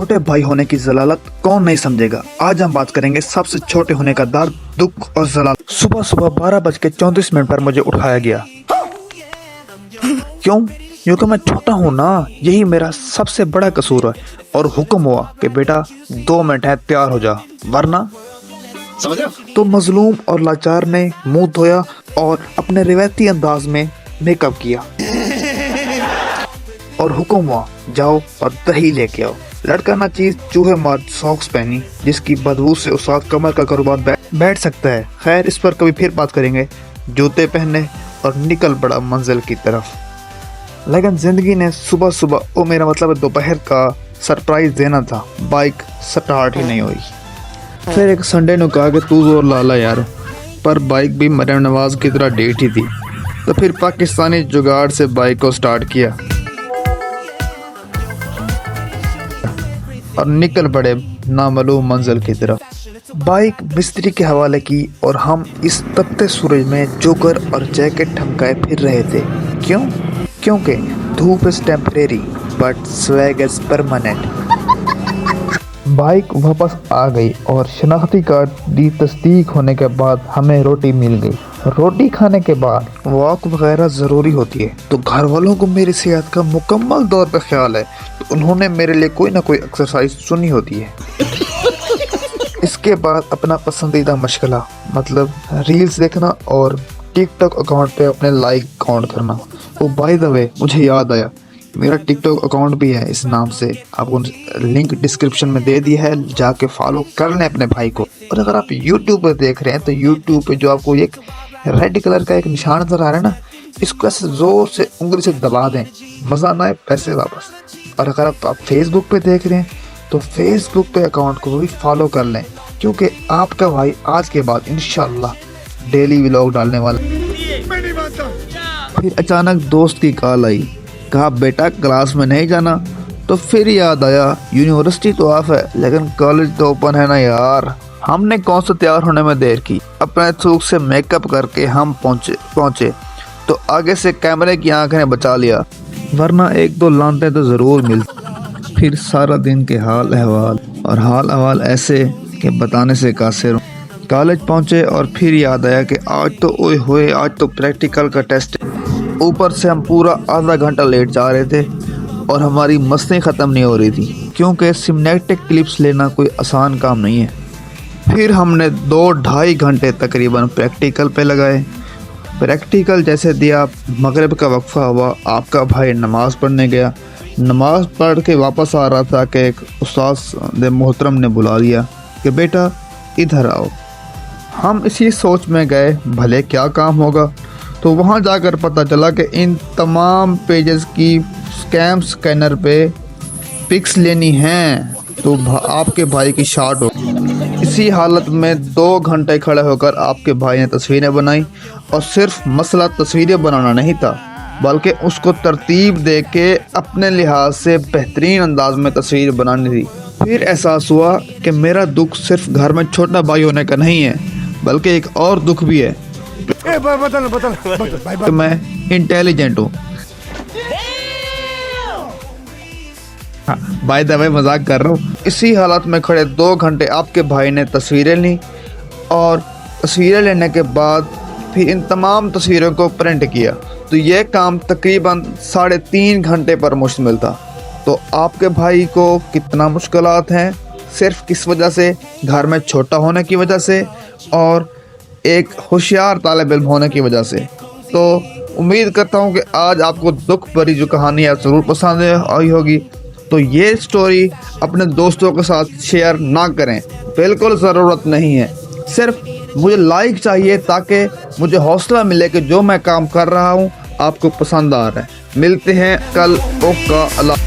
छोटे भाई होने की जलालत कौन नहीं समझेगा। आज हम बात करेंगे सबसे छोटे होने का दर्द, दुख और जलालत। सुबह सुबह 12:34 पर मुझे उठाया गया। क्यों? क्योंकि मैं छोटा हूँ ना, यही मेरा सबसे बड़ा कसूर है। और हुक्म हुआ कि बेटा 2 मिनट है, तैयार हो जा वरना। तो मजलूम और लाचार ने मुंह धोया और अपने रिवायती अंदाज में मेकअप किया और हुक्म हुआ जाओ और दही लेके आओ। लड़का ना चीज चूहे मार सॉक्स पहनी, जिसकी बदबू से उस्ताद कमर का कारोबार बैठ सकता है। खैर, इस पर कभी फिर बात करेंगे। जूते पहने और निकल पड़ा मंजिल की तरफ। लेकिन जिंदगी ने सुबह सुबह, वो मेरा मतलब दोपहर का सरप्राइज देना था। बाइक स्टार्ट ही नहीं हुई। फिर एक संडे ने कहा कि तू जोर लाला यार, पर बाइक भी मरियम नवाज की तरह डेट ही थी। तो फिर पाकिस्तानी जुगाड़ से बाइक को स्टार्ट किया और निकल पड़े नामालूम मंजिल की तरफ। बाइक मिस्त्री के हवाले की और हम इस तपते सूरज में जोकर और जैकेट ठमकाए फिर रहे थे। क्यों? क्योंकि धूप is temporary but swag is permanent. Bike वापस आ गई और शनाख्ती कार्ड की तस्दीक होने के बाद हमें रोटी मिल गई। रोटी खाने के बाद वॉक वगैरह ज़रूरी होती है, तो घर वालों को मेरी सेहत का मुकम्मल तौर पर ख्याल है, तो उन्होंने मेरे लिए कोई ना कोई एक्सरसाइज चुनी होती है। इसके बाद अपना पसंदीदा मशगला मतलब रील्स देखना और टिकटॉक अकाउंट पे अपने लाइक काउंट करना। वो बाय द वे मुझे याद आया, मेरा टिकटॉक अकाउंट भी है इस नाम से। आपको लिंक डिस्क्रिप्शन में दे दिया है, जाके फॉलो कर लें अपने भाई को। और अगर आप यूट्यूब पर देख रहे हैं तो यूट्यूब पे जो आपको एक रेड कलर का एक निशान नजर आ रहा है ना, इसको ऐसे जोर से उंगली से दबा दें, मज़ा ना आए पैसे वापस। और अगर आप फेसबुक पे देख रहे हैं तो फेसबुक पे अकाउंट को भी फॉलो कर लें, क्योंकि आपका भाई आज के बाद इंशाल्लाह डेली व्लॉग डालने वाला। फिर अचानक दोस्त की कॉल आई, कहा बेटा क्लास में नहीं जाना। तो फिर याद आया यूनिवर्सिटी तो ऑफ है लेकिन कॉलेज तो ओपन है ना यार। हमने कौन सा तैयार होने में देर की, अपने थूक से मेकअप करके हम पहुंचे तो आगे से कैमरे की आंखें ने बचा लिया, वरना 1-2 लानते तो ज़रूर मिलती। फिर सारा दिन के हाल अहवाल ऐसे कि बताने से कासिर। कॉलेज पहुंचे और फिर याद आया कि आज तो ओए होए, आज तो प्रैक्टिकल का टेस्ट। ऊपर से हम पूरा आधा घंटा लेट जा रहे थे और हमारी मस्तें ख़त्म नहीं हो रही थी, क्योंकि सिनेमैटिक क्लिप्स लेना कोई आसान काम नहीं है। फिर हमने 2-2.5 घंटे तकरीबन प्रैक्टिकल पे लगाए। प्रैक्टिकल जैसे दिया, मगरिब का वक्फा हुआ, आपका भाई नमाज़ पढ़ने गया। नमाज़ पढ़ के वापस आ रहा था कि एक उस्ताद मोहतरम ने बुला लिया कि बेटा इधर आओ। हम इसी सोच में गए, भले क्या काम होगा। तो वहाँ जाकर पता चला कि इन तमाम पेजेस की स्कैम स्कैनर पे पिक्स लेनी हैं तो आपके भाई की शॉट हो। इसी हालत में 2 घंटे खड़े होकर आपके भाई ने तस्वीरें बनाई, और सिर्फ मसला तस्वीरें बनाना नहीं था, बल्कि उसको तरतीब दे के अपने लिहाज से बेहतरीन अंदाज में तस्वीर बनानी थी। फिर एहसास हुआ कि मेरा दुख सिर्फ घर में छोटा भाई होने का नहीं है, बल्कि एक और दुख भी है कि मैं इंटेलिजेंट हूँ। बाय द वे मजाक कर रहा हूँ। इसी हालत में खड़े 2 घंटे आपके भाई ने तस्वीरें ली, और तस्वीरें लेने के बाद फिर इन तमाम तस्वीरों को प्रिंट किया। तो यह काम तकरीबन 3.5 घंटे पर मुश्तमिल था। तो आपके भाई को कितना मुश्किलात हैं, सिर्फ किस वजह से? घर में छोटा होने की वजह से और एक होशियार तालिब इल्म होने की वजह से। तो उम्मीद करता हूँ कि आज आपको दुख भरी जो कहानी है ज़रूर पसंद आई होगी। तो ये स्टोरी अपने दोस्तों के साथ शेयर ना करें, बिल्कुल ज़रूरत नहीं है। सिर्फ मुझे लाइक चाहिए ताकि मुझे हौसला मिले कि जो मैं काम कर रहा हूँ आपको पसंद आ रहा है। मिलते हैं कल। ओका अल्लाह।